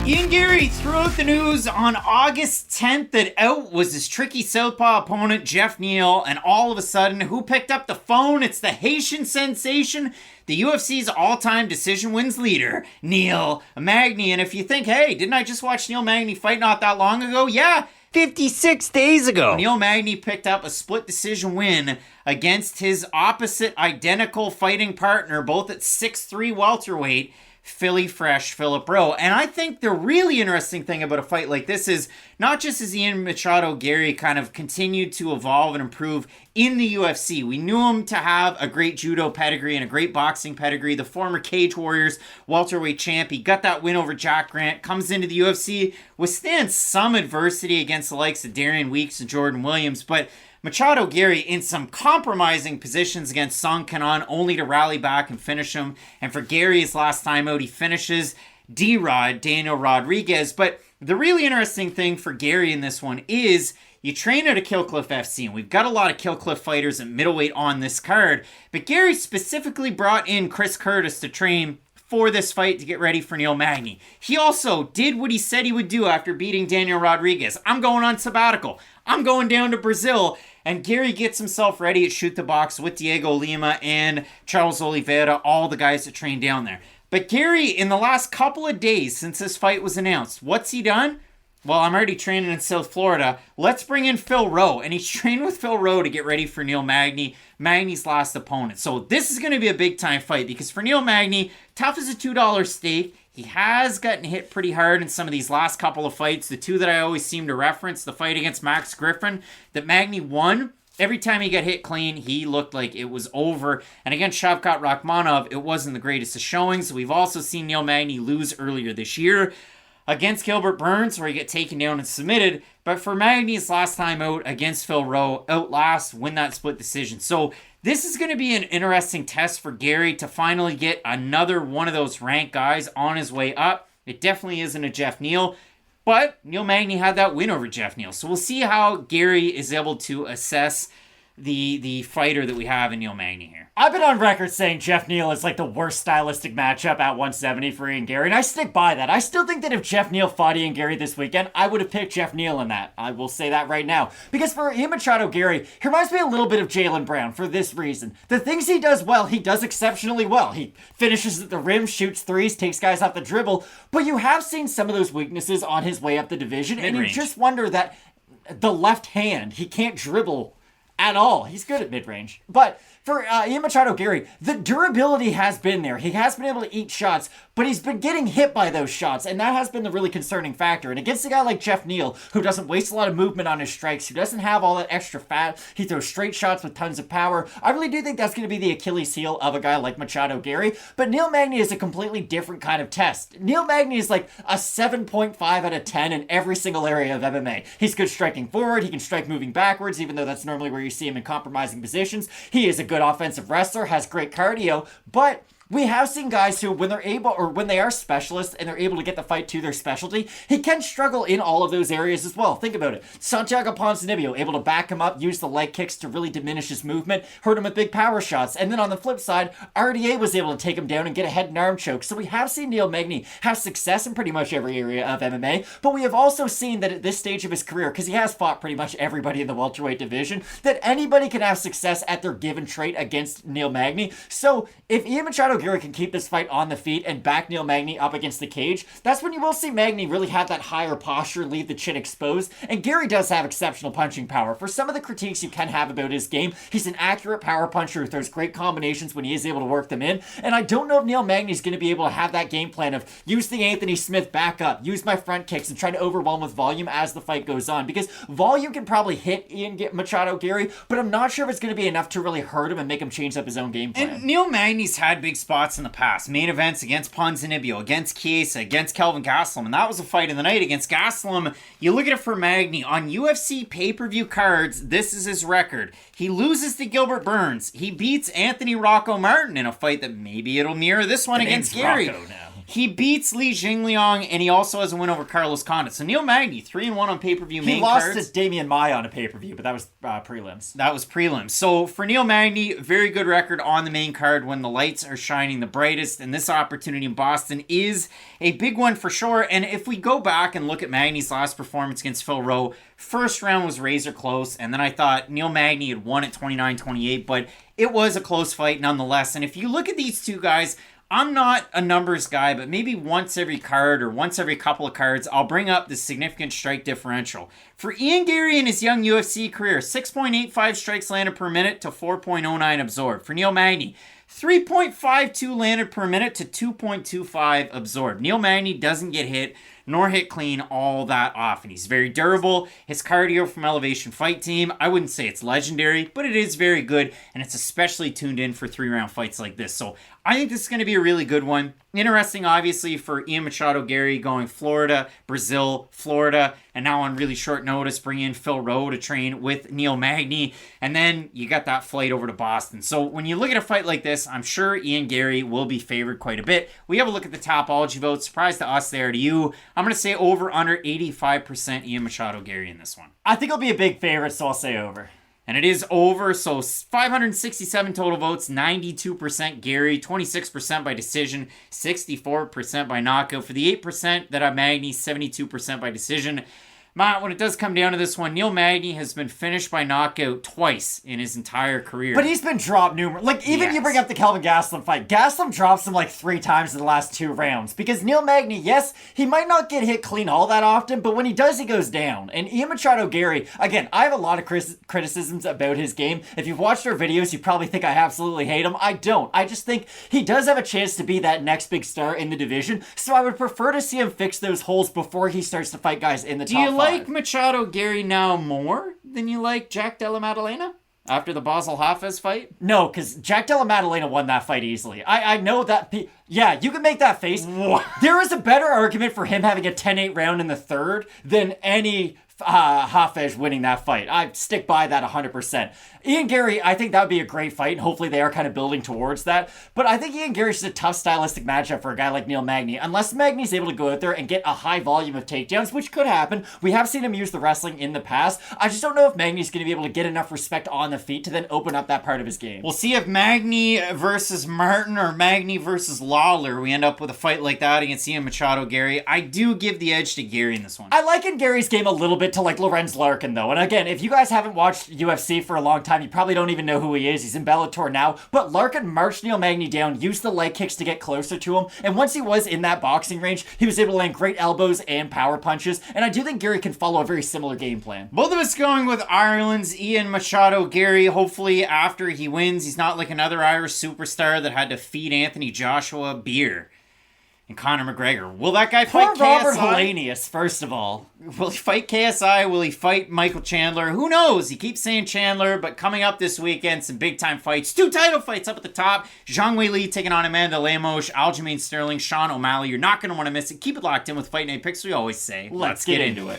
Ian Garry threw out the news on August 10th that out was his tricky southpaw opponent, Geoff Neal, and all of a sudden, who picked up the phone? It's the Haitian Sensation, the UFC's all-time decision wins leader, Neil Magny. And if you think, hey, didn't I just watch Neil Magny fight not that long ago? Yeah, 56 days ago. Neil Magny picked up a split decision win against his opposite identical fighting partner, both at 6'3" welterweight, Philly Fresh Philip Rowe. And I think the really interesting thing about a fight like this is not just as Ian Machado Garry kind of continued to evolve and improve in the UFC. We knew him to have a great judo pedigree and a great boxing pedigree. The former Cage Warriors welterweight champ. He got that win over Jack Grant, comes into the UFC, withstands some adversity against the likes of Darian Weeks and Jordan Williams, but Machado Garry in some compromising positions against Song Kanan, only to rally back and finish him. And for Garry's last time out, he finishes D-Rod, Daniel Rodrigues. But the really interesting thing for Garry in this one is you train at a Killcliff FC, and we've got a lot of Killcliff fighters at middleweight on this card. But Garry specifically brought in Chris Curtis to train for this fight to get ready for Neil Magny. He also did what he said he would do after beating Daniel Rodrigues. I'm going on sabbatical. I'm going down to Brazil. And Garry gets himself ready at Shoot the Box with Diego Lima and Charles Oliveira, all the guys that train down there. But Garry, in the last couple of days since this fight was announced, what's he done? Well, I'm already training in South Florida. Let's bring in Phil Rowe. And he's trained with Phil Rowe to get ready for Neil Magny, Magny's last opponent. So this is going to be a big time fight because for Neil Magny, tough as a $2 steak. He has gotten hit pretty hard in some of these last couple of fights. The two that I always seem to reference, the fight against Max Griffin that Magny won. Every time he got hit clean, he looked like it was over. And against Shavkat Rakhmonov, it wasn't the greatest of showings. We've also seen Neil Magny lose earlier this year against Gilbert Burns, where he got taken down and submitted. But for Magny's last time out against Phil Rowe, outlast, win that split decision. So this is going to be an interesting test for Garry to finally get another one of those ranked guys on his way up. It definitely isn't a Geoff Neal, but Neil Magny had that win over Geoff Neal. So we'll see how Garry is able to assess the fighter that we have in Neil Magny here. I've been on record saying Geoff Neal is like the worst stylistic matchup at 170 for Ian Garry, and I stick by that. I still think that if Geoff Neal fought Ian Garry this weekend, I would have picked Geoff Neal in that. I will say that right now. Because for Ian Machado Garry, he reminds me a little bit of Jaylen Brown for this reason. The things he does well, he does exceptionally well. He finishes at the rim, shoots threes, takes guys off the dribble, but you have seen some of those weaknesses on his way up the division, and you just wonder that the left hand, he can't dribble at all. He's good at mid-range. But for Ian Machado Garry, the durability has been there. He has been able to eat shots, but he's been getting hit by those shots, and that has been the really concerning factor. And against a guy like Geoff Neal, who doesn't waste a lot of movement on his strikes, who doesn't have all that extra fat, he throws straight shots with tons of power, I really do think that's going to be the Achilles heel of a guy like Machado Garry. But Neil Magny is a completely different kind of test. Neil Magny is like a 7.5 out of 10 in every single area of MMA. He's good striking forward, he can strike moving backwards, even though that's normally where you see him in compromising positions. He is a good offensive wrestler, has great cardio, but we have seen guys who, when they're able, or when they are specialists and they're able to get the fight to their specialty, he can struggle in all of those areas as well. Think about it. Santiago Ponzinibbio, able to back him up, use the leg kicks to really diminish his movement, hurt him with big power shots. And then on the flip side, RDA was able to take him down and get a head and arm choke. So we have seen Neil Magny have success in pretty much every area of MMA, but we have also seen that at this stage of his career, because he has fought pretty much everybody in the welterweight division, that anybody can have success at their given trait against Neil Magny. So if Ian Machado Garry can keep this fight on the feet and back Neil Magny up against the cage, that's when you will see Magny really have that higher posture, leave the chin exposed, and Garry does have exceptional punching power. For some of the critiques you can have about his game, he's an accurate power puncher who throws great combinations when he is able to work them in, and I don't know if Neil Magny is going to be able to have that game plan of use the Anthony Smith back up, use my front kicks, and try to overwhelm with volume as the fight goes on, because volume can probably hit Ian Machado Garry, but I'm not sure if it's going to be enough to really hurt him and make him change up his own game plan. And Neil Magny's had big spots in the past. Main events against Ponzinibbio, against Chiesa, against Kelvin Gastelum, and that was a fight of the night against Gastelum. You look at it for Magny, on UFC pay-per-view cards, this is his record. He loses to Gilbert Burns. He beats Anthony Rocco Martin in a fight that maybe it'll mirror this one against Garry. He beats Li Jingliang, and he also has a win over Carlos Condit. So Neil Magny, 3-1 on pay-per-view main cards. He lost to Damian Maia on a pay-per-view, but that was prelims. That was prelims. So for Neil Magny, very good record on the main card when the lights are shining the brightest, and this opportunity in Boston is a big one for sure. And if we go back and look at Magny's last performance against Phil Rowe, first round was razor close, and then I thought Neil Magny had won at 29-28, but it was a close fight nonetheless. And if you look at these two guys, I'm not a numbers guy, but maybe once every card or once every couple of cards, I'll bring up the significant strike differential. For Ian Garry in his young UFC career, 6.85 strikes landed per minute to 4.09 absorbed. For Neil Magny, 3.52 landed per minute to 2.25 absorbed. Neil Magny doesn't get hit nor hit clean all that often. He's very durable. His cardio from Elevation Fight Team, I wouldn't say it's legendary, but it is very good, and it's especially tuned in for 3-round fights like this. So I think this is going to be a really good one. Interesting, obviously, for Ian Machado Garry going Florida, Brazil, Florida, and now on really short notice, bringing in Phil Rowe to train with Neil Magny, and then you got that flight over to Boston. So when you look at a fight like this, I'm sure Ian Garry will be favored quite a bit. We have a look at the Topology votes. Surprise to us there, to you. I'm going to say over under 85% Ian Machado Garry in this one. I think it'll be a big favorite, so I'll say over. And it is over, so 567 total votes, 92% Garry, 26% by decision, 64% by knockout. For the 8% that are Magny, 72% by decision. Matt, when it does come down to this one, Neil Magny has been finished by knockout twice in his entire career. But he's been dropped numerous. Like, even you bring up the Kelvin Gastelum fight. Gastelum drops him like 3 times in the last 2 rounds. Because Neil Magny, yes, he might not get hit clean all that often, but when he does, he goes down. And Ian Machado Garry, again, I have a lot of criticisms about his game. If you've watched our videos, you probably think I absolutely hate him. I don't. I just think he does have a chance to be that next big star in the division. So I would prefer to see him fix those holes before he starts to fight guys in the top 5. Do you like Machado Garry now more than you like Jack Della Maddalena after the Basel Hafez fight? No, because Jack Della Maddalena won that fight easily. I know that. Yeah, you can make that face. What? There is a better argument for him having a 10-8 round in the third than any Hafez winning that fight. I stick by that 100%. Ian Garry, I think that would be a great fight, and hopefully they are kind of building towards that. But I think Ian Garry's just a tough stylistic matchup for a guy like Neil Magny. Unless Magny's able to go out there and get a high volume of takedowns, which could happen. We have seen him use the wrestling in the past. I just don't know if Magny's going to be able to get enough respect on the feet to then open up that part of his game. We'll see if Magny versus Martin or Magny versus Lawler, we end up with a fight like that against Ian Machado Garry. I do give the edge to Garry in this one. I liken Gary's game a little bit to like Lorenz Larkin, though. And again, if you guys haven't watched UFC for a long time, you probably don't even know who he is. He's in Bellator now. But Larkin marched Neil Magny down, used the leg kicks to get closer to him. And once he was in that boxing range, he was able to land great elbows and power punches. And I do think Garry can follow a very similar game plan. Both of us going with Ireland's Ian Machado Garry. Hopefully after he wins, he's not like another Irish superstar that had to feed Anthony Joshua beer. And Conor McGregor. Will that guy fight KSI? Robert Helenius, first of all. Will he fight KSI? Will he fight Michael Chandler? Who knows? He keeps saying Chandler, but coming up this weekend, some big-time fights. 2 title fights up at the top. Zhang Weili taking on Amanda Lemos, Aljamain Sterling, Sean O'Malley. You're not going to want to miss it. Keep it locked in with Fight Night Picks, we always say. Let's get into it.